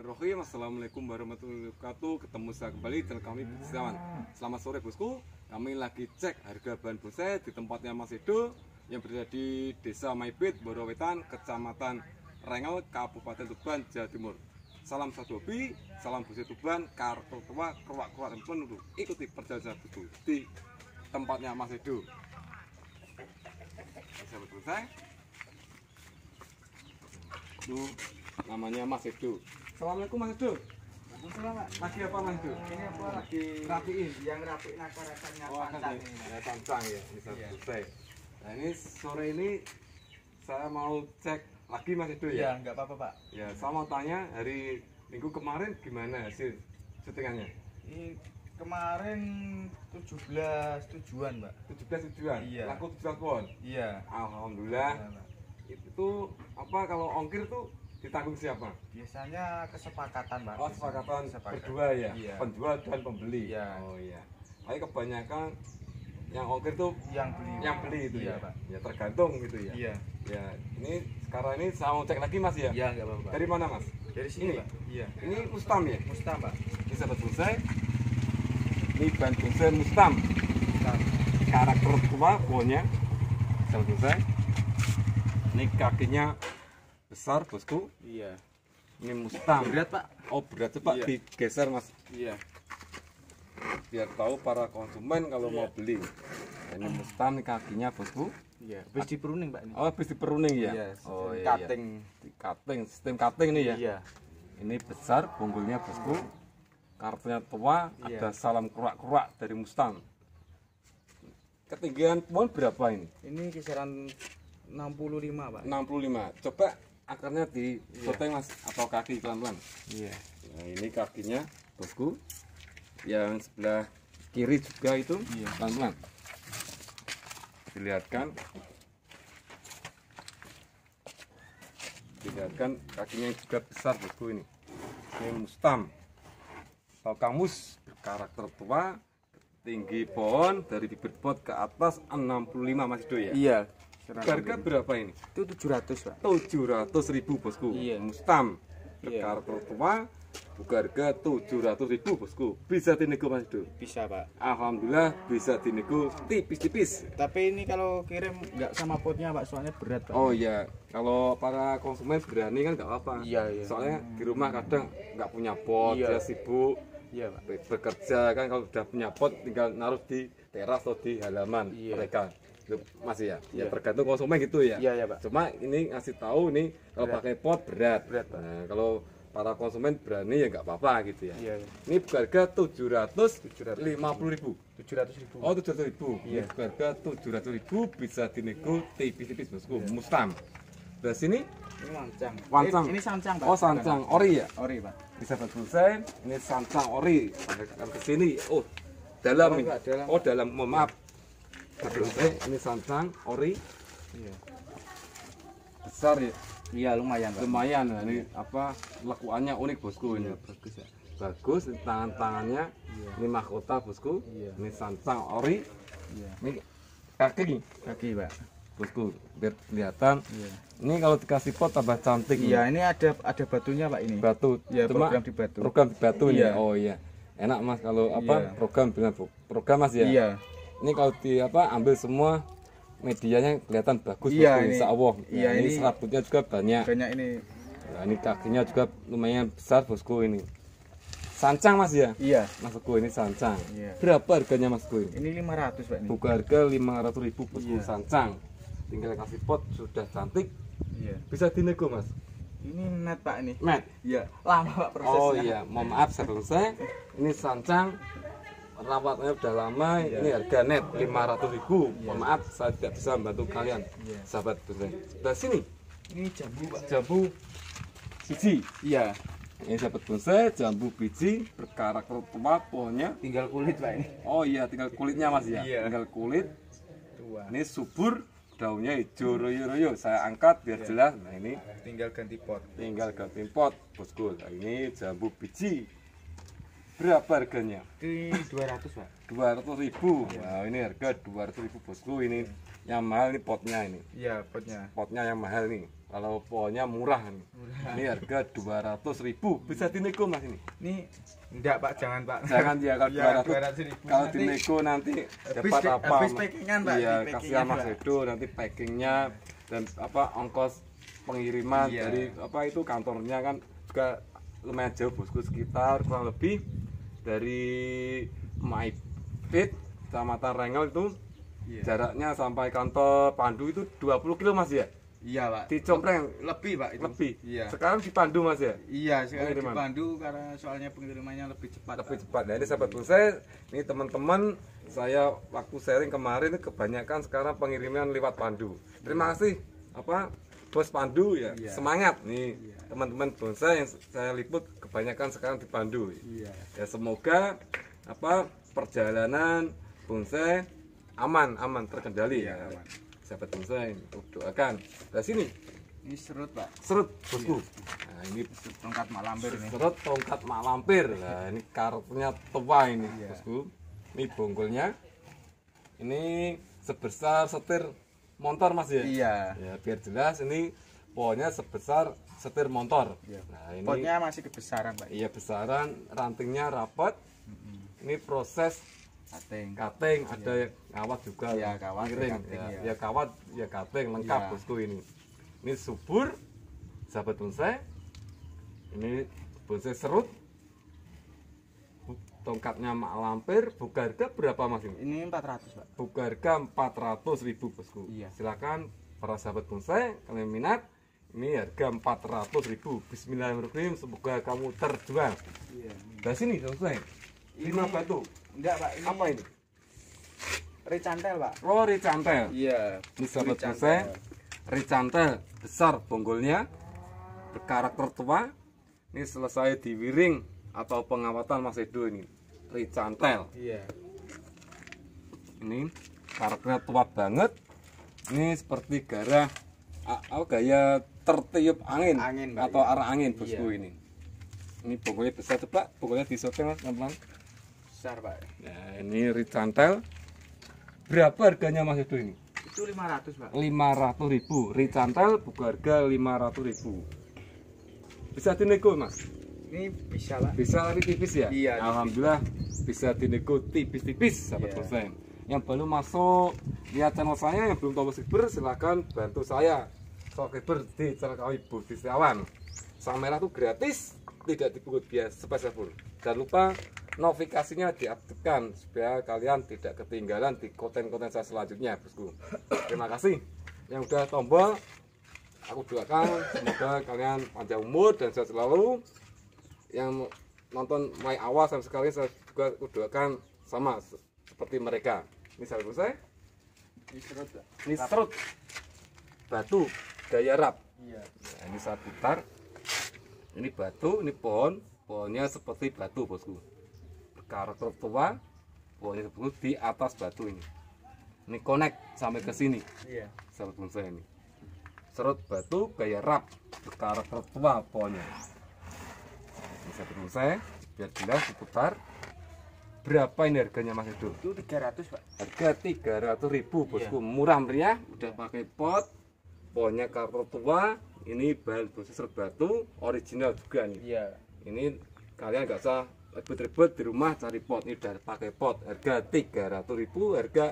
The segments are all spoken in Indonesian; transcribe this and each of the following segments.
Bismillahirrahmanirrahim. Assalamualaikum warahmatullahi wabarakatuh. Ketemu saya kembali channel kami Buktiawan. Selamat sore bosku. Kami lagi cek harga bahan bonsai di tempatnya Mas Edo yang berada di Desa Maibit, Borowetan, Kecamatan Rengel, Kabupaten Tuban, Jawa Timur. Salam satu hobi, salam bonsai Tuban, karakter tua, keruak-keruak dan penuh. Ikuti perjalanan bosku di tempatnya Mas Edo. Sahabat bonsai, itu namanya Mas Edo. Assalamualaikum Mas Edo. Lagi apa Mas Edo? Ini apa lagi Rapiin. yang rapiin akar-akarnya Oh, pancang ini ini. ada pancang ya, ini satu selesai. Nah ini sore ini saya mau cek lagi Mas Edo Iya, ya. enggak apa-apa, Pak. Ya, saya mau tanya hari Minggu kemarin gimana hasil syutingannya? Ini kemarin 17 tujuan, Pak. 17 tujuan. Iya. Laku 17 pohon. Iya. Alhamdulillah. Iya, Pak. Itu apa kalau ongkir tuh ditanggung siapa? Biasanya kesepakatan, Pak. Oh, kesepakatan berdua ya, Iya. penjual dan pembeli. Iya. Oh iya. Tapi kebanyakan yang ongkir tuh Yang beli itu iya, ya. Pak. Ya tergantung gitu ya. Iya. Ya, ini sekarang ini saya mau cek lagi Mas ya. Iya, enggak apa-apa. Dari mana Mas? Dari sini, Ini? Pak. Iya. Ini Mustam ya. Mustam, Pak. Ini sahabat bonsai. Ini bahan bonsai Mustam. Mustam. Karakter tua pohonnya. Sahabat bonsai. Ini kakinya besar bosku. Iya. Ini Mustam. Berat, Pak. Oh berat coba Iya. digeser Mas. Iya. Biar tahu para konsumen kalau mau beli. Ini Mustam nih kakinya bosku. Iya. Habis di pruning, Pak, ini. Oh habis di pruning ya? Iya, Oh sistem iya. cutting. Di cutting, sistem cutting ini ya. Iya. Ini besar bonggolnya bosku. Kartunya tua, Iya. ada salam keruak-keruak dari Mustang. Ketinggian pohon berapa ini? Ini kisaran 65, Pak. 65. Coba akarnya di poteng Mas atau kaki pelan-pelan. Iya. Nah, ini kakinya bosku. Yang sebelah kiri juga itu Iya. pelan-pelan. Dilihatkan. Dilihatkan kakinya juga besar bosku ini. Ini Mustam. Atau kamus berkarakter tua, tinggi pohon dari bibir pot ke atas 65 Mas Edo ya. Iya. Harga berapa ini? Itu 700, Pak. 700.000 bosku. Iya. Mustam Iya. berkarakter tua, buka harga 700.000 bosku. Bisa dinego Mas Edo. Bisa, Pak. Alhamdulillah bisa dinego tipis-tipis. Tapi ini kalau kirim nggak sama potnya, Pak, soalnya berat, Pak. Oh iya, kalau para konsumen berani kan nggak apa-apa. Iya, iya. Soalnya di rumah kadang nggak punya pot, Iya. dia sibuk. Iya, Pak. Bekerja kan kalau sudah punya pot tinggal naruh di teras atau di halaman Iya. mereka. Itu masih ya. Ya Iya. tergantung konsumen gitu ya. Iya, ya, Pak. Cuma ini ngasih tahu nih kalau Berat. pakai pot berat. Berat, Pak. Nah, kalau para konsumen berani ya nggak apa-apa gitu ya. Iya, iya. Ini harga 750.000. 700.000. Oh 700.000. Iya. Ini harga 700.000 bisa dinego tipis-tipis bosku. Mustam. Dari sini Ini wancang. Wancang. Ini sancang, Pak. oh sancang ori ya. Ori, Pak. Bisa selesai. Ini sancang ori. Akan ke sini. Oh dalam Oh, ini. enggak, dalam. Oh dalam. Mohon maaf. Selesai. Ini sancang ori Iya. besar ya. Iya, lumayan, Pak. Lumayan. Nah, ini apa lekuannya unik bosku ini. Bagus ya. Bagus. Ini tangan-tangannya. Iya. Ini mahkota bosku. Iya. Ini sancang ori. Iya. Ini kaki Kaki, Pak. bosku. Biar kelihatan. Iya. Ini kalau dikasih pot tambah cantik. Iya, ini ada batunya, Pak, ini. Batu. Iya, Cuma program di batu. program di batu ini. Iya. Oh iya. Enak Mas kalau apa Iya. program dengan program Mas ya. Iya. Ini kalau di apa ambil semua medianya kelihatan bagus Iya, bosku, ini. insya Allah. Iya, Nah, ini ini. serabutnya juga banyak. Banyak ini. Nah, ini kakinya juga lumayan besar bosku ini. Sancang Mas ya. Iya. Masukku ini sancang. Iya. Berapa harganya Masku ini? Ini 500, Pak, ini. Buka harga 500.000 bosku Iya. sancang. Tinggal kasih pot sudah cantik. Iya. Bisa dinego Mas. Ini net, Pak, ini. Mat. Iya. Lama, Pak, prosesnya. Oh iya, mohon maaf saya selesai. Ini sancang rawatnya udah lama. Iya. Ini harga net 500.000. Iya. Mohon maaf saya tidak bisa membantu kalian. Iya. Sahabat bonsai. Sebelah sini Ini jambu, Pak. jambu biji. Iya. Ini sahabat bonsai, jambu biji berkarakter tua pohonnya. Tinggal kulit, Pak, ini. Oh iya, tinggal kulitnya Mas ya. Iya. Tinggal kulit. Tua. Ini subur, daunnya hijau royo-royo. Saya angkat biar jelas. Nah ini Tinggal ganti pot. tinggal ganti pot bosku. Nah, ini jambu biji. Berapa harganya? Ini 200, Pak. 200.000. Nah, ini harga 200.000 bosku ini. Yang mahal ini potnya ini. Iya, potnya. Potnya yang mahal nih. Kalau pohonnya murah nih. Ini harga 200.000. Bisa dinego Mas ini. Ini enggak Pak, jangan Pak. Jangan ya kalau Ya, 200. 200.000. Kalau Nanti dinego nanti habis dapat di- apa? habis packingan, Pak. Iya, Di kasih packingan, Mas Pak. Edo nanti packingnya dan apa ongkos pengiriman Iya. dari apa itu kantornya kan juga lumayan jauh bosku, sekitar kurang lebih dari Maipit Kecamatan Rengel itu Iya. jaraknya sampai kantor Pandu itu 20 km Mas ya? Iya, Pak. Di Compreng Lebih, Pak, itu. lebih. Iya. Sekarang di Pandu Mas ya? Iya, sekarang Pengiriman. dipandu karena soalnya pengirimannya lebih cepat. Lebih Pak. cepat. Nah, ini sahabat saya, ini teman-teman saya waktu sharing kemarin ini kebanyakan sekarang pengiriman lewat Pandu. Terima kasih apa Bos Pandu ya. Iya. Semangat nih teman-teman bonsai yang saya liput kebanyakan sekarang di Pandu. Iya. Ya semoga apa perjalanan bonsai aman terkendali Iya, ya. aman. Sahabat bonsai doakan. Dari sini Ini serut, Pak. serut bosku. Nah, ini Tongkat mak lampir ini. serut tongkat mak lampir. Nah, ini karetnya tua ini, Iya. bosku. Ini bonggolnya. Ini sebesar setir motor Mas ya? Iya. Ya, biar jelas ini pohonnya sebesar setir motor. Iya. Nah, ini Potnya masih kebesaran, Pak. iya besaran, rantingnya rapat. Ini proses Cutting. cutting, ada yang kawat juga. Iya, kawat, miring. cutting, Ya, ya. ya kawat, ya cutting lengkap Iya. bosku ini. Ini subur, sahabat bonsai. Ini bonsai serut. Tongkatnya mak lampir, buka harga berapa Mas ini? Ini 400, Pak. Buka harga 400.000 bosku. Iya. Silakan para sahabat bonsai kalian minat. Ini harga 400.000. Bismillahirrahmanirrahim. Semoga kamu terjual. Iya. Dari sini bonsai. 5 batu. Enggak, Pak. Ini Apa ini? ricantel, Pak. Oh, ricantel. Iya. Ini sahabat bonsai. Ricantel besar bonggolnya, berkarakter tua. Ini selesai diwiring atau pengawatan Mas Edo ini. Ricantel. Iya. Ini karakternya tua banget. Ini seperti gaya tertiup angin, Angin, Pak, atau iya. arah angin bosku Iya. ini. Ini bonggolnya besar coba, bonggolnya disetting Mas teman-teman. Besar, Pak. Nah, ini ricantel. Berapa harganya Mas Edo ini? Itu 500, Pak. 500.000. Ricantel buka harga 500.000. Bisa dinego Mas? Ini bisa, Pak. Bisa tapi tipis ya? Iya, tipis. Alhamdulillah bisa dinego tipis-tipis sahabat Iya. bonsai. Yang baru masuk lihat channel saya, yang belum tahu subscriber silahkan bantu saya subscriber di channel kami Budi Setiawan. Sang merah itu gratis, tidak dipungut biaya sepeser pun. Jangan lupa notifikasinya diaktifkan supaya kalian tidak ketinggalan di konten-konten saya selanjutnya bosku. Terima kasih yang udah tombol. Aku doakan semoga kalian panjang umur dan sehat selalu. Yang nonton mulai awal sampai sekali saya juga doakan sama seperti mereka. Ini sahabat bonsai. Ini serut, Pak. Ini serut batu gaya rap. Iya. Nah, ini saya putar. Ini batu, ini pohon. Pohonnya seperti batu bosku. Karakter tua. Pohonnya seperti di atas batu ini. Ini connect sampai ke sini. Iya. Sahabat bonsai ini. Serut batu gaya rap. Karakter tua pohonnya. Ini sahabat bonsai. Biar jelas diputar. Berapa ini harganya Mas Edo? Itu 300, Pak. Harga 300.000 bosku, murah meriah, udah pakai pot, pohonnya karakter tua, ini bahan proses batu, original juga nih. Iya. Ini kalian nggak usah ribet-ribet di rumah cari pot, ini udah pakai pot, harga 300.000, harga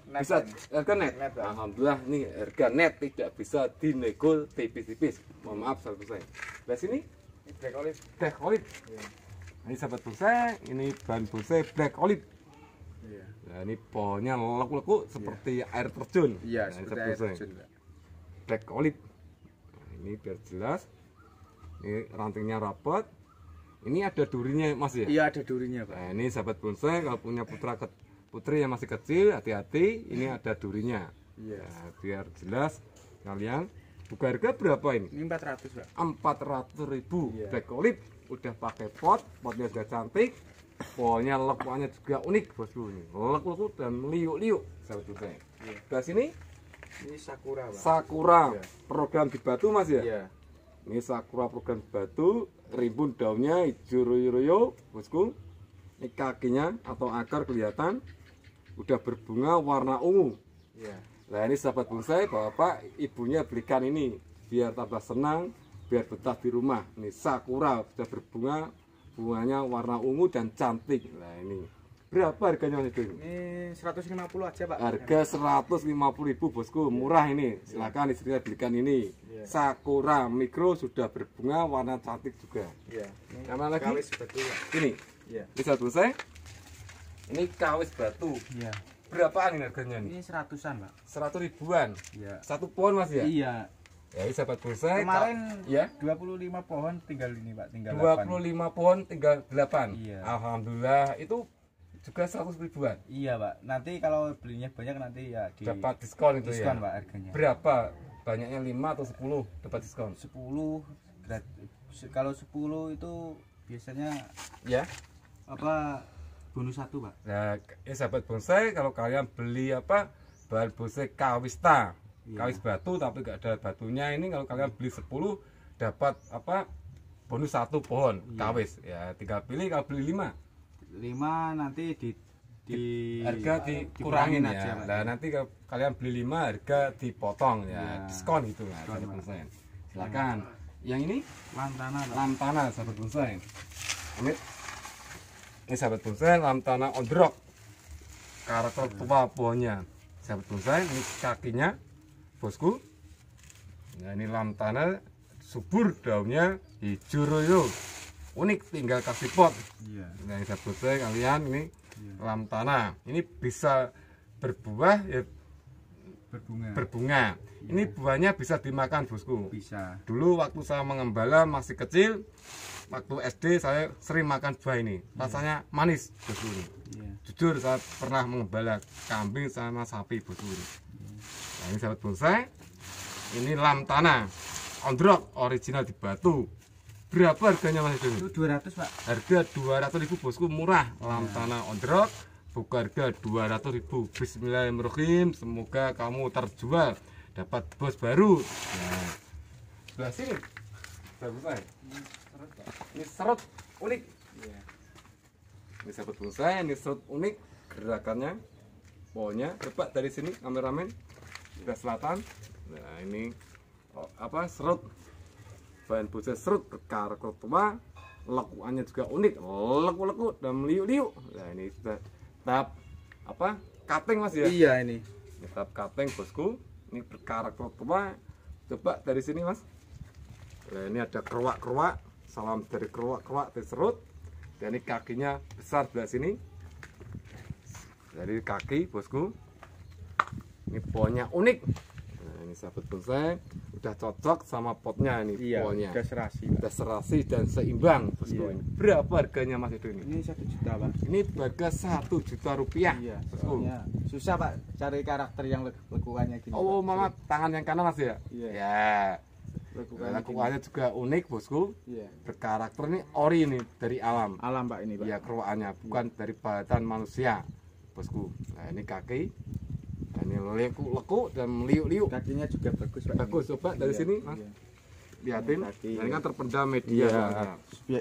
Net, bisa Pak. harga net. Net, Pak. Alhamdulillah nih harga net tidak bisa dinego tipis-tipis. Mohon maaf sahabat saya. Nah sini Ini black olive. black olive. Iya. Ini sahabat bonsai, ini bahan bonsai black olive. Iya. Nah, ini pohonnya leku-leku seperti air terjun. Iya, Nah, ini seperti sahabat air bonsai. terjun, Pak. Black olive. Nah, ini biar jelas. Ini rantingnya rapat. Ini ada durinya Mas ya? Iya, ada durinya, Pak. Nah, ini sahabat bonsai kalau punya putri yang masih kecil, hati-hati. Ini ada durinya. Iya. Nah, biar jelas kalian. Buka harga berapa ini? Ini 400, Pak. 400.000. Iya. Black olive udah pakai pot, potnya sudah cantik, pohonnya lekuannya juga unik bosku ini, leku dan liuk-liuk sahabat bonsai. Iya. Dari sini Ini sakura, Pak. sakura Iya. program di batu Mas ya. Iya. Ini sakura program di batu, rimbun daunnya hijau royo-royo bosku. Ini kakinya atau akar kelihatan udah berbunga warna ungu. Iya. Nah ini sahabat bonsai, bapak ibunya belikan ini biar tambah senang, biar betah di rumah. Ini sakura sudah berbunga, bunganya warna ungu dan cantik. Nah ini berapa harganya Mas Edo? Ini 150 aja Pak. Harga 150.000 bosku, murah ini. Silakan istrinya belikan ini. Sakura mikro sudah berbunga, warna cantik juga. Iya. Yang mana lagi? Kawis batu. Pak. Ini. Iya. Ini sahabat bonsai. Ini kawis batu. Iya. Berapaan ini harganya nih? Ini 100-an Pak. 100 ribuan. Iya. Satu pohon Mas ya? Iya. Ya ini sahabat bonsai. Kemarin ya 25 pohon tinggal ini Pak, tinggal 25 pohon tinggal 8. Iya. Alhamdulillah itu juga 100 ribuan. Iya Pak. Nanti kalau belinya banyak nanti ya Dapat diskon itu diskon ya. Pak harganya. Berapa? Banyaknya 5 atau 10 dapat diskon? 10 kalau 10 itu biasanya Ya. apa bonus 1 Pak. Nah, ini sahabat bonsai kalau kalian beli apa bahan bonsai kawista, kawis batu tapi gak ada batunya ini kalau kalian beli 10 dapat apa bonus 1 pohon kawis. Ya tinggal pilih kalau beli 5 nanti di harga dikurangin ya. aja, Pak. Nah, nanti kalau kalian beli 5 harga dipotong ya, diskon gitu ya, Diskon, sahabat Pak. bonsai. Silakan. Yang ini lantana Pak. lantana sahabat bonsai. Ini sahabat bonsai lantana ondrok. Karakter tua pohonnya. Sahabat bonsai, ini kakinya bosku. Nah, ini lantana subur daunnya hijau royo. Unik tinggal kasih pot. Iya. Nah, ini sahabat bonsai kalian ini lantana. Ini bisa berbuah ya berbunga. Ini buahnya bisa dimakan bosku. Bisa. Dulu waktu saya mengembala masih kecil, waktu SD saya sering makan buah ini. Rasanya manis bosku ini. Iya. Jujur saya pernah mengembala kambing sama sapi bosku ini. Nah, ini sahabat bonsai. Ini lantana ondrok original di Batu. Berapa harganya Mas Edo? Itu 200 Pak. Harga 200.000 bosku, murah. Lantana ondrok buka harga 200.000. Bismillahirrahmanirrahim. Semoga kamu terjual dapat bos baru. Nah, sebelah sini sahabat bonsai. Ini serut unik. Iya. Ini sahabat bonsai, ini serut unik gerakannya. Pohonnya coba dari sini kameramen sebelah selatan. Nah ini apa serut bahan bonsai serut berkarakter tua, lekuannya juga unik, leku-leku dan meliuk-liuk. Nah ini sudah tahap apa cutting Mas ya? Iya ini. Ini tahap cutting bosku. Ini berkarakter tua. Coba dari sini Mas. Nah ini ada keruak-keruak. Salam dari keruak-keruak dari serut. Dan ini kakinya besar sebelah sini. Dari kaki bosku. Ini pohonnya unik. Nah ini sahabat bonsai udah cocok sama potnya ini Iya. pohonnya. Udah serasi Pak. Udah serasi dan seimbang bosku. Iya. Ini. Berapa harganya Mas Edo ini? Ini 1 juta Pak. Ini harga 1 juta rupiah. Iya. Bosku. Soalnya susah Pak cari karakter yang lekuannya gini. Oh, Pak. mama tangan yang kanan Mas ya? Iya. Ya. Lekuannya Lekuannya juga unik bosku. gini. Iya. Berkarakter ini ori nih dari alam. Alam Pak ini Pak. Ya keruakannya bukan dari badan manusia bosku. Nah ini kaki. Nah, ini leku-leku dan meliuk-liuk. Kakinya juga bagus Pak. Bagus, coba dari Iya, sini Mas. iya. Lihatin. Kaki. Nah, ini kan terpendam media. Iya. soalnya.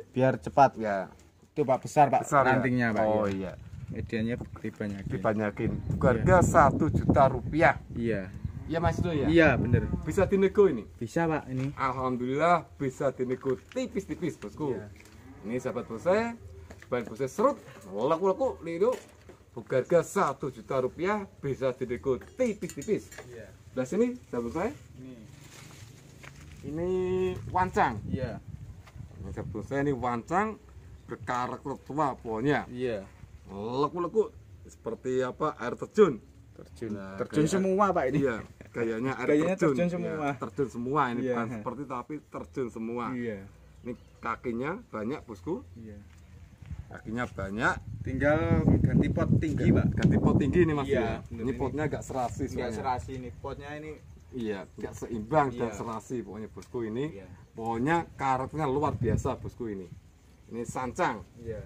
Biar cepat. Ya. Itu Pak besar Pak. Besar ya? Rantingnya Pak. Oh iya. iya. Medianya dibanyakin. Dibanyakin. Harga 1 juta rupiah. Iya. Ya Mas Edo ya. Iya bener. Bisa dinego ini. Bisa Pak ini. Alhamdulillah bisa dinego tipis-tipis bosku. Iya. Ini sahabat bonsai, bahan bonsai serut, leku-leku, lidu. Harga 1 juta rupiah bisa dinego tipis-tipis. Iya. Nah sini sahabat bonsai, Ini. ini wancang. Iya. Ini sahabat bonsai ini wancang berkarakter tua pohonnya. Iya. Leku-leku seperti apa air terjun. Terjun. Nah, Terjun kayak- semua Pak ini. Iya, gayanya air Gayanya terjun. terjun semua. Iya, terjun semua ini Iya. bukan seperti tapi terjun semua. Iya. Ini kakinya banyak bosku, Iya. kakinya banyak. Tinggal ganti pot tinggi Pak. Ganti pot tinggi ini Mas Iya, ya. bener Ini ini. potnya agak serasi Enggak soalnya. serasi ini. Potnya ini. Iya, nggak seimbang dan Iya. serasi pokoknya bosku ini. Iya. Pokoknya karakternya luar biasa bosku ini. Ini sancang, Iya.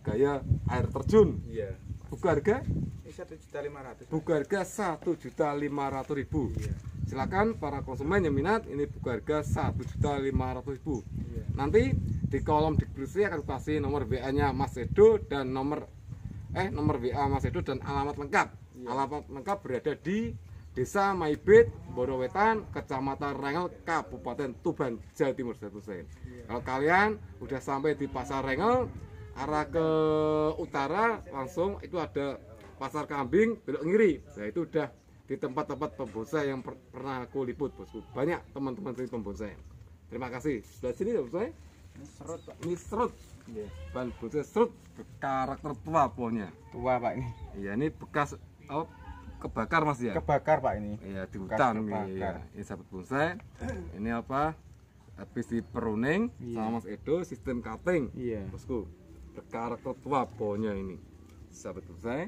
gaya air terjun. Iya. Buka harga? Ini 1.500.000. Buka harga 1.500.000. Iya. Silakan para konsumen yang minat ini buka harga 1.500.000. Iya. Nanti di kolom deskripsi akan kasih nomor WA-nya Mas Edo dan nomor WA Mas Edo dan alamat lengkap. Iya. Alamat lengkap berada di Desa Maibit, Mboro Wetan, Kecamatan Rengel, Kabupaten Tuban, Jawa Timur. Kalau kalian udah sampai di Pasar Rengel, arah ke utara langsung itu ada Pasar Kambing, belok ngiri. Nah itu udah di tempat-tempat pembonsai yang pernah aku liput, bosku. Banyak teman-teman sini pembonsai. Terima kasih. Sebelah sini ya bonsai. Ini serut, Pak. Ini serut. Iya. Ban bonsai serut, karakter tua pohonnya. Tua, Pak ini. Iya, ini bekas kebakar Mas ya. Kebakar, Pak ini. Iya, di Bekas hutan kebakar. iya. Ini sahabat bonsai. Ini apa? Habis di peruning Iya. sama Mas Edo sistem cutting. Iya. Bosku, berkarakter tua pohonnya ini. Sahabat bonsai.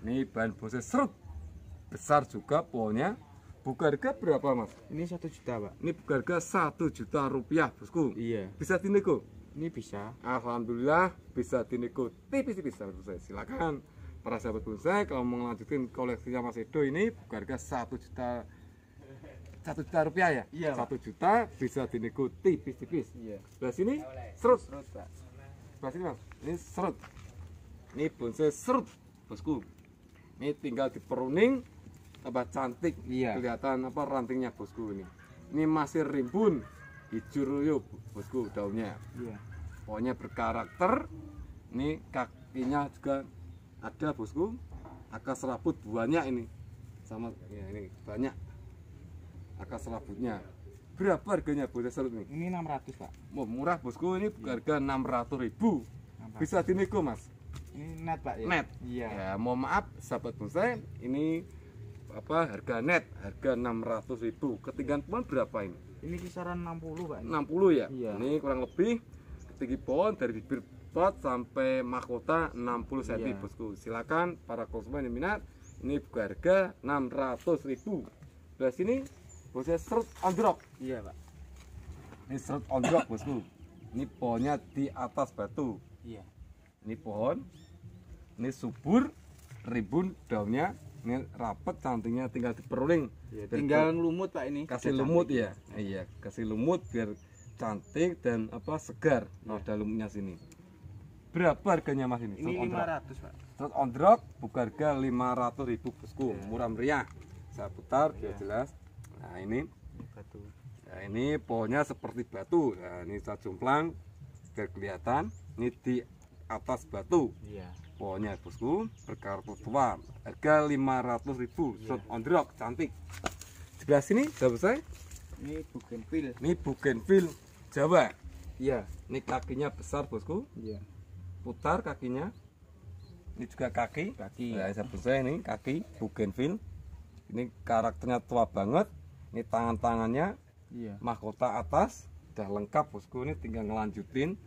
Ini bahan bonsai serut. Besar juga pohonnya. Buka harga berapa Mas? Ini 1 juta, Pak. Ini buka harga 1 juta rupiah, bosku. Iya. Bisa dinego? Ini bisa. Alhamdulillah bisa dinego tipis-tipis, sahabat bonsai. Silakan para sahabat bonsai kalau mau melanjutkan koleksinya Mas Edo ini buka harga 1 juta rupiah ya. Iya, Pak. 1 juta bisa dinego tipis-tipis. Iya. Sebelah sini serut. Serut, Pak. Sebelah sini Mas. Ini serut. Ini bonsai serut, bosku. Ini tinggal diperuning tambah cantik. Iya. Kelihatan apa rantingnya, bosku ini. Ini masih rimbun hijau royo, bosku, daunnya. Iya. Pokoknya berkarakter. Ini kakinya juga ada, bosku. Akar serabut banyak ini. Sama ya ini banyak akar serabutnya. Berapa harganya bonsai serut ini? Ini 600, Pak. Oh, murah, bosku. Ini harga 600.000. 600. Bisa dinego, Mas. Ini net, Pak ya. Net. Iya. Ya, mohon maaf sahabat bonsai, ini apa harga net, harga 600.000. Ketinggian pohon berapa ini? Ini kisaran 60, Pak. 60 ya? Iya. Ini kurang lebih tinggi pohon dari bibir pot sampai mahkota 60 cm, Iya. bosku. Silakan para konsumen yang minat. Ini buka harga 600.000. Sebelah sini bonsai serut ondrok. Iya, Pak. Ini serut ondrok, bosku. Ini pohonnya di atas batu. Iya. Ini pohon, ini subur, rimbun daunnya, ini rapet, cantiknya tinggal diperuning. Iya, Biar tinggal lumut, Pak ini. kasih Udah lumut cantik. ya, iya kasih lumut biar cantik dan apa segar. Nah, ada lumutnya sini. Berapa harganya Mas ini? Ini Serut ondrok. 500, Pak. Serut ondrok buka harga 500.000, bosku, Iya. murah meriah. Saya putar biar Iya. jelas. Nah ini, Batu. nah, ini pohonnya seperti batu. Nah ini saya jomplang biar kelihatan. Ini di atas batu. Iya. Pohonnya, bosku, berkarakter tua. Harga 500.000. Serut ondrok cantik. Sebelah sini sahabat saya, Ini bougainville. ini bougainville Jawa. Iya. Ini kakinya besar, bosku. Iya. Putar kakinya. Ini juga kaki. Kaki. Nah, sahabat saya ini kaki bougainville. Ini karakternya tua banget. Ini tangan-tangannya, Iya. mahkota atas, udah lengkap, bosku. Ini tinggal ngelanjutin.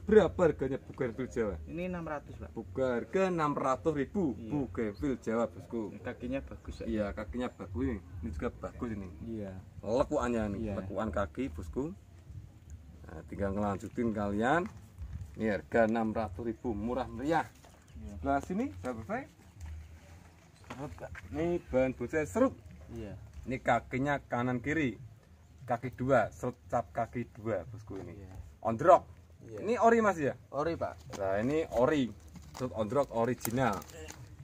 Berapa harganya bougainville Jawa? Ini 600, Pak. Buka harga 600.000. Iya. Bougainville Jawa, bosku. Ini kakinya bagus, Pak. Iya, kakinya bagus ini. Ini juga bagus ini. Iya. Lekuannya nih, Iya. lekuan kaki, bosku. Nah, tinggal ngelanjutin kalian. Ini harga 600.000, murah meriah. Iya. Sebelah sini, sahabat saya. Ini bahan bonsai serut. Iya. Ini kakinya kanan kiri. Kaki dua, serut cap kaki dua, bosku ini. Iya. Ondrok. Iya. Ini ori Mas ya? Ori, Pak. Nah, ini ori. Serut ondrok original.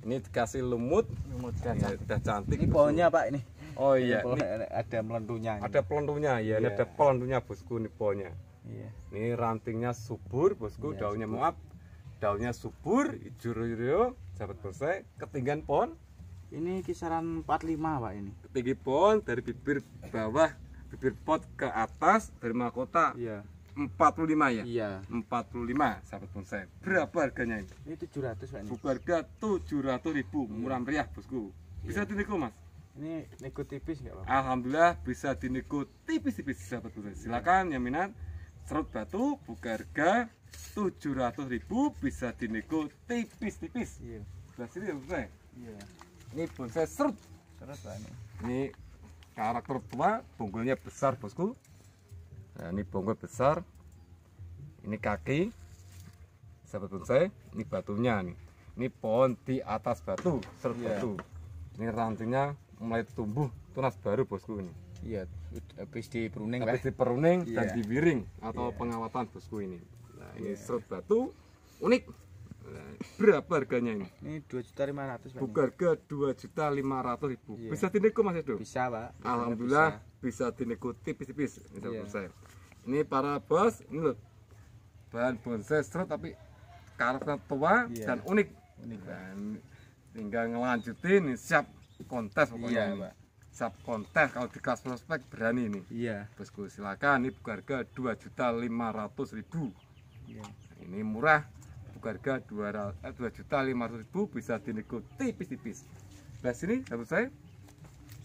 Ini dikasih lumut. Lumut Ya, udah cantik. Ini bosku. pohonnya, Pak, ini. Oh iya, Pohon ini ada melentunya. ini. ada pelontunya ya, ini Iya. ada pelontunya, bosku, ini pohonnya. Iya. Ini rantingnya subur, bosku, Iya, daunnya subur. maaf. Daunnya subur, hijau royo, sahabat bonsai. Ketinggian pohon, Ini kisaran 45, Pak ini. tinggi pohon dari bibir bawah, bibir pot ke atas dari mahkota Iya. 45 ya. Iya. 45, sahabat bonsai. Berapa harganya ini? Ini 700, Pak ini. Buku harga 700.000, murah meriah, bosku. Bisa dinego, Mas? Ini nego tipis enggak, Pak? Alhamdulillah bisa dinego tipis-tipis, sahabat bonsai. Silakan yang minat. Serut batu buka harga 700.000, bisa dinego tipis-tipis. Iya. Sebelah sini ya bonsai. Iya. Ini bonsai serut. Terus, Pak ini. Ini karakter tua, bonggolnya besar, bosku. Nah, ini bonggol besar. Ini kaki. Sahabat bonsai, ini batunya nih. Ini pohon di atas batu, serut Iya. batu. Ini rantingnya mulai tumbuh tunas baru, bosku ini. Iya, habis di pruning, Habis Pak. diperuning dan Iya. diwiring atau Iya. pengawatan, bosku ini. Nah, ini Iya. serut batu unik. Nah, berapa harganya ini? Ini 2.500.000 Pak. Buka harga 2.500.000. Iya. Bisa dinego Mas Edo? Bisa Pak. Alhamdulillah bisa dinego tipis-tipis. Iya. Ini para bos, ini loh. Bahan bonsai serut tapi karakter tua Iya. dan unik. Unik, Pak. Dan tinggal ngelanjutin siap kontes pokoknya. Iya, ini. Pak. Siap kontes kalau di kelas prospek berani ini. Iya. Bosku silakan, ini buka harga 2.500.000. Iya. Ini murah, buka harga 2.500.000 bisa dinego tipis-tipis. Nah sini sahabat saya,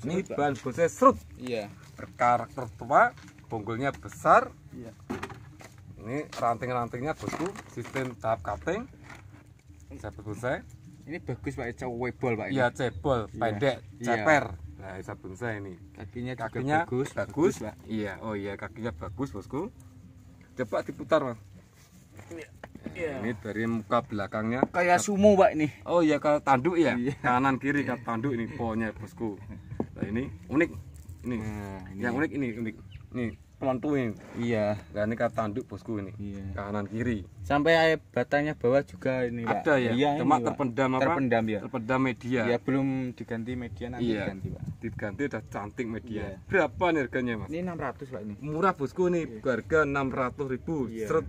ini Serut, Pak. bahan bonsai serut Iya. berkarakter tua, bonggolnya besar. Iya. Ini ranting-rantingnya bosku, sistem tahap cutting. Sahabat bonsai, Ini bagus Pak, cowebol Pak. iya cebol, Iya. pendek, Iya. ceper. Nah sahabat bonsai ini, Kakinya juga kakinya bagus, Pak. iya, oh iya kakinya bagus bosku. Coba diputar Mas. Iya. Ini dari muka belakangnya. Kayak sumo Pak ini. Oh iya kalau tanduk ya, Iya. kanan kiri kalau tanduk ini pohonnya bosku. Nah ini unik, ini Nah, ini. yang unik ini unik, ini pelontu ini. Iya. Nah ini kalau tanduk bosku ini, Iya. kanan kiri. Sampai batangnya bawah juga ini Pak. Ada ya, Iya, cuma ini, Pak. terpendam apa? Terpendam ya. Terpendam media. Ya belum diganti media, nanti Iya. diganti Pak. Diganti udah cantik media. Iya. Berapa nih harganya mas? Ini 600 Pak ini. Murah bosku nih, harga 600.000. Iya. Seret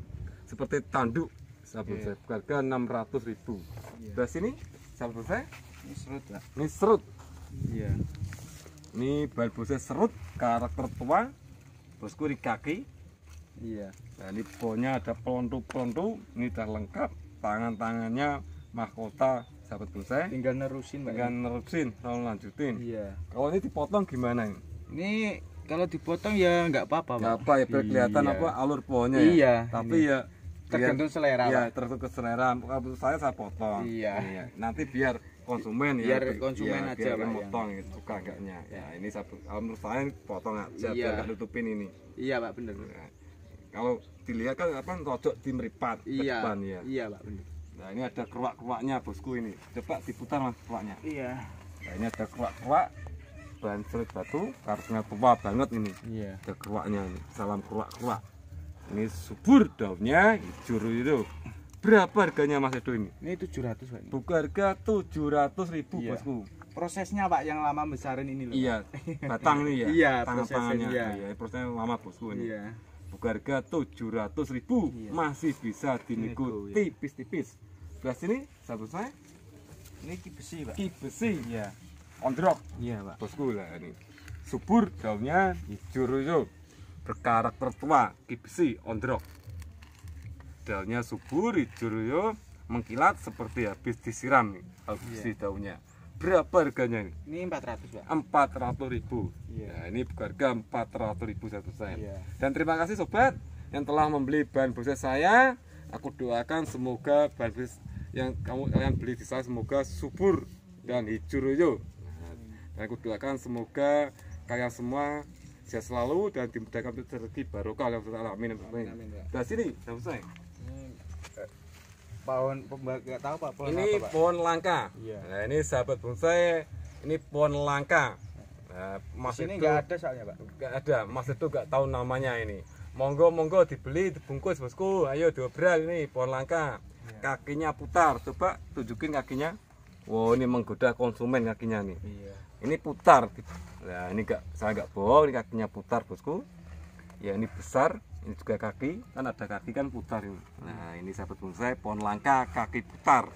seperti tanduk. Sahabat Iya. saya, harga 600.000. Iya. Dari sini, sahabat saya, Ini serut Pak. ini serut. Iya. Ini bahan bonsai serut karakter tua, bosku di kaki. Iya. Nah, ini pohonnya ada pelontu-pelontu, ini udah lengkap. Tangan-tangannya mahkota sahabat bonsai. Tinggal nerusin Pak. Dengan nerusin, lalu lanjutin. Iya. Kalau ini dipotong gimana ini? Ini kalau dipotong ya nggak apa-apa Pak. Nggak apa ya, biar kelihatan Iya. apa alur pohonnya. Ya. Iya, Tapi ini. ya Tergantung selera Iya, Pak. tergantung selera. Kalau saya potong. Iya. Nanti biar konsumen Biar ya. konsumen aja, biar Pak, motong gitu, suka enggaknya. Ya, ini kalau menurut saya potong aja Iya. biar nggak nutupin ini. Iya Pak, bener. Nah, kalau dilihat kan apa rojok di meripat ke Iya. depan ya. Iya Pak, bener. Nah, ini ada keruak-keruaknya bosku ini. Coba diputar Mas keruaknya. Iya. Nah, ini ada keruak-keruak bahan serut batu, karetnya tua banget ini. Iya. Ada keruaknya ini. Salam keruak-keruak. Ini subur daunnya, hijau itu. Berapa harganya Mas Edo ini? Ini 700 Pak. Ini. Buka harga 700.000 Iya. bosku. Prosesnya Pak yang lama besarin ini loh. Iya, batang ini ya. Iya, tangan-tangannya. prosesnya, iya. Prosesnya lama bosku ini. Iya. Buka harga 700.000, Iya. masih bisa dinego Dinego, ya. tipis-tipis. Belah sini, sahabat saya, Ini ki besi Pak. ki besi, Iya. ondrok, Iya Pak. bosku lah ini. Subur daunnya hijau royo, berkarakter tua, ki besi, ondrok. Daunnya subur hijau royo, mengkilat seperti habis disiram nih, habis Iya. daunnya. Berapa harganya ini? Ini 400 Pak. 400.000. Iya. Nah, ini harga 400.000 satu saya. Iya. Dan terima kasih sobat yang telah membeli bahan bonsai saya. Aku doakan semoga bahan bonsai yang kalian beli di saya semoga subur dan hijau royo. Nah, dan aku doakan semoga kalian semua sehat selalu dan dimudahkan rezeki barokah oleh Allah. Amin. Amin, Pak. Dari sini, selesai. Pohon nggak tahu Pak pohon Ini apa Pak? pohon langka. Iya. Nah, ini sahabat bonsai, ini pohon langka. Nah, Mas Di sini Edo- nggak ada soalnya Pak. Gak ada, Mas itu gak tahu namanya ini. Monggo dibeli, dibungkus bosku. Ayo diobral ini pohon langka. Kakinya putar, coba tunjukin kakinya. Wow, ini menggoda konsumen kakinya nih. Iya. Ini putar. Nah, ini saya nggak bohong, ini kakinya putar bosku. Ya ini besar, ini juga kaki, kan ada kaki kan putar ini. Nah, ini sahabat bonsai pohon langka kaki putar.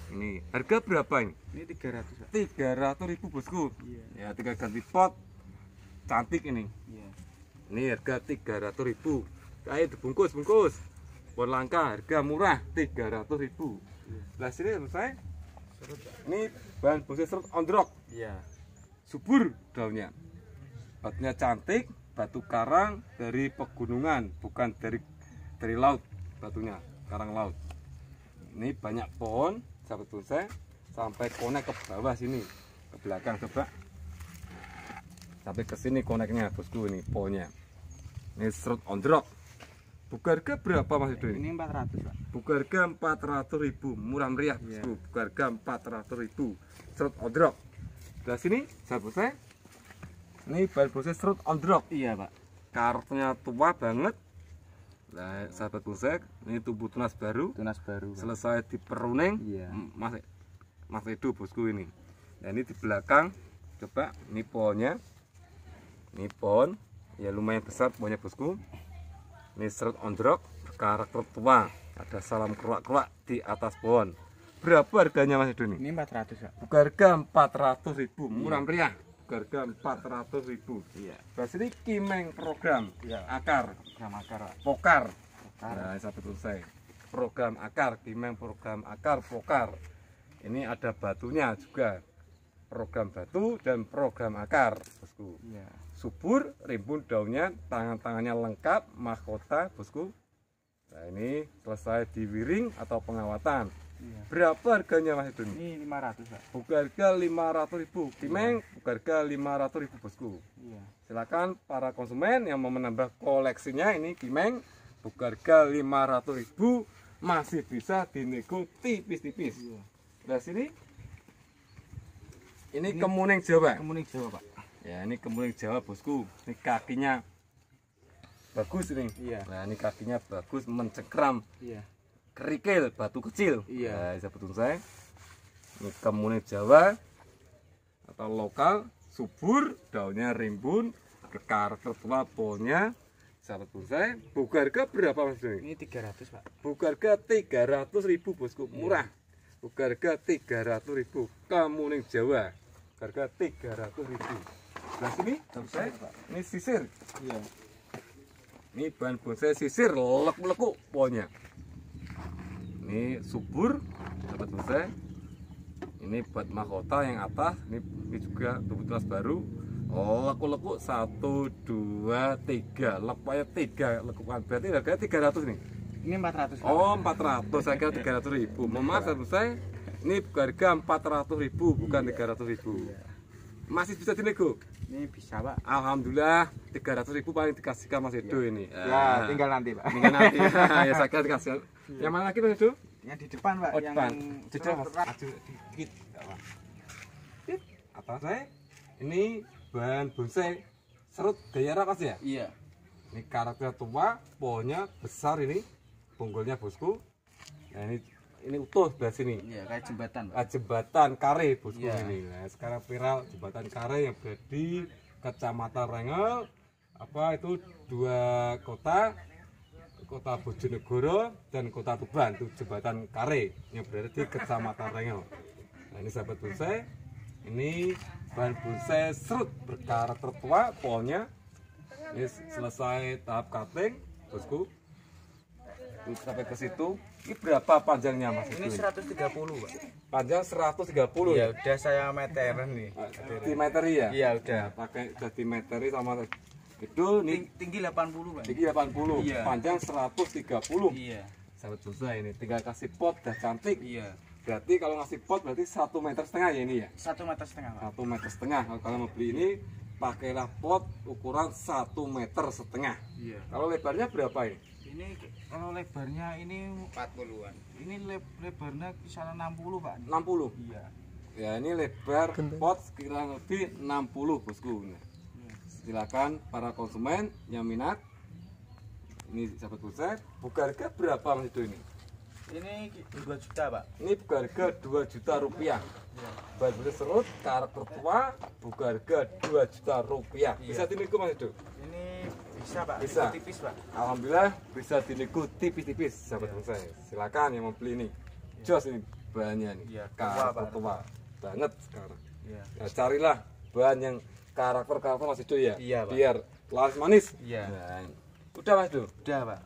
Ini harga berapa ini? Ini 300 Pak. 300.000 bosku. Iya. Ya tinggal ganti pot. Cantik ini. Iya. Ini harga 300.000. Ayo dibungkus, bungkus. Pohon langka harga murah 300.000. Lah sini saya. Ini bahan bonsai serut ondrok. Iya. Subur daunnya. Batunya cantik, batu karang dari pegunungan, bukan dari laut batunya, karang laut. Ini banyak pohon, sahabat bonsai, sampai konek ke bawah sini, ke belakang coba. Sampai ke sini koneknya bosku ini pohonnya. Ini serut ondrok. Buka harga berapa Mas Edo ini? Ini 400 Pak. Buka harga 400.000, murah meriah Iya. bosku. Buka harga 400.000. Serut ondrok. Dari sini sahabat bonsai. Ini bahan bonsai serut ondrok. Iya Pak. Karetnya tua banget. Nah, sahabat Polsek, ini tubuh tunas baru. Tunas baru. Pak. Selesai diperuning, Iya. Mas Edo bosku ini. Nah, ini di belakang, coba ini pohonnya. Ini pohon, ya lumayan besar pohonnya bosku. Ini serut ondrok, karakter tua. Ada salam keruak-keruak di atas pohon. Berapa harganya Mas Edo ini? Ini 400, Pak. Buka harga 400.000, murah meriah. Buka harga 400.000. Iya. Bahas ini kimeng program Iya. akar, Sama akar, Pak. pokar. Pokar. Nah, sahabat selesai. Program akar, kimeng program akar, pokar. Ini ada batunya juga. Program batu dan program akar, bosku. Iya. Subur, rimbun daunnya, tangan-tangannya lengkap, mahkota, bosku. Nah, ini selesai diwiring atau pengawatan. Iya. Berapa harganya Mas Edo? Ini 500, Pak. Buka harga 500.000. Kimeng buka harga 500.000, bosku. Iya. Silakan para konsumen yang mau menambah koleksinya ini kimeng buka harga 500.000, masih bisa dinego tipis-tipis. Iya. Nah, sini ini kemuning Jawa. Kemuning Jawa, Pak. Ya, ini kemuning Jawa, bosku. Ini kakinya bagus ini. Iya. Nah, ini kakinya bagus, mencengkram, Iya. kerikil, batu kecil. Iya. Nah, bisa betul saya. Ini kemuning Jawa atau lokal, subur, daunnya rimbun, karakter tua pohonnya. Sahabat bonsai, buka harga berapa Mas Doni? Ini 300, Pak. Buka harga 300.000, bosku, murah. Buka harga 300.000, kemuning Jawa. Harga 300.000. Nah, sini bonsai, ini sisir. Iya. Ini bahan bonsai sisir, lekuk-lekuk pohonnya. Ini subur, sahabat bonsai. Ini buat mahkota yang atas. Ini juga tubuh tunas baru. Oh, lekuk-lekuk 1, 2, 3. Lekuknya 3 lekukan. Berarti harganya 300 nih. Ini 400, Pak. Oh, 400. Saya kira 300.000. Mohon maaf sahabat bonsai. Ini harga 400.000, bukan 300.000. Masih bisa dinego. Ini bisa, Pak. Alhamdulillah 300.000 paling dikasihkan Mas Edo ini. Ya, tinggal nanti, Pak. Tinggal nanti. Ya saya kira dikasih. Yang mana lagi Mas Edo? Yang di depan, Pak. Oh, yang depan. Jeda serut- Mas. Aju dikit. Atas saya ini bahan bonsai serut gaya rakas ya. Iya. Ini karakter tua, pohonnya besar ini, bonggolnya bosku. Nah, ini utuh sebelah sini. Iya, kayak jembatan, Pak. Jembatan Kare bosku Iya. ini. Nah, sekarang viral jembatan Kare yang berada di Kecamatan Rengel. Apa itu dua kota Bojonegoro dan kota Tuban, itu jembatan Kare yang berada di Kecamatan Rengel. Nah, ini sahabat bonsai, ini bahan bonsai serut berkarakter tua pohonnya. Ini selesai tahap cutting, bosku. Terus sampai ke situ. Ini berapa panjangnya Mas? Ini 130, Pak. Panjang 130 Iya, ya? udah saya meteran nih. Dimeteri ya? Iya, udah. Pakai udah dimeteri sama itu nih Tinggi 80, Pak. tinggi 80, Iya. panjang 130. Iya. Sahabat bonsai ini tinggal kasih pot dah cantik. Iya. Berarti kalau ngasih pot berarti 1,5 meter ya ini ya? 1,5 meter, Pak. 1,5 meter. Kalau kalian mau beli ini pakailah pot ukuran 1,5 meter. Iya. Kalau lebarnya berapa ini? Ini kalau lebarnya ini 40-an. Ini lebarnya kisaran 60, Pak. 60. Iya. Ya, ini lebar pot sekira lebih 60, bosku. Nah, silakan para konsumen yang minat. Ini sahabat bonsai, buka harga berapa Mas Edo ini? Ini 2 juta, Pak. Ini buka harga 2 juta rupiah. Bahan bonsai serut karakter tua, buka harga 2 juta rupiah. Bisa dinego Mas Edo? Ini bisa, Pak. Bisa. Tipis, Pak. Alhamdulillah bisa dinego tipis-tipis sahabat bonsai. Silakan yang mau beli ini. Jos ini bahannya nih. Iya, tua, Karakter Pak. tua banget sekarang. Iya. Nah, carilah bahan yang karakter Mas Edo ya. Iya, Pak. Biar laris manis. Iya. Nah, udah Mas Edo. Udah, Pak.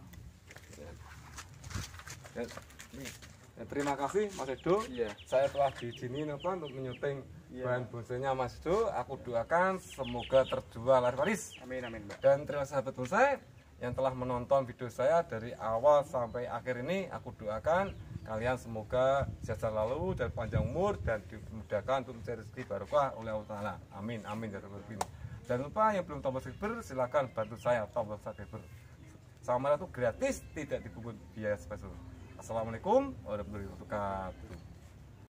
Ya, terima kasih Mas Edo. Iya. Saya telah diizinin apa untuk menyuting Iya. bahan bonsainya Mas Edo. Aku doakan semoga terjual laris. Amin, amin, Pak. Dan terima kasih sahabat bonsai yang telah menonton video saya dari awal sampai akhir ini. Aku doakan kalian semoga sehat selalu dan panjang umur dan dimudahkan untuk mencari rezeki barokah oleh Allah Ta'ala. Amin, amin ya rabbal alamin. Jangan lupa yang belum tombol subscriber silakan bantu saya tombol subscriber. Sama itu gratis, tidak dipungut biaya spesial. Assalamualaikum warahmatullahi wabarakatuh.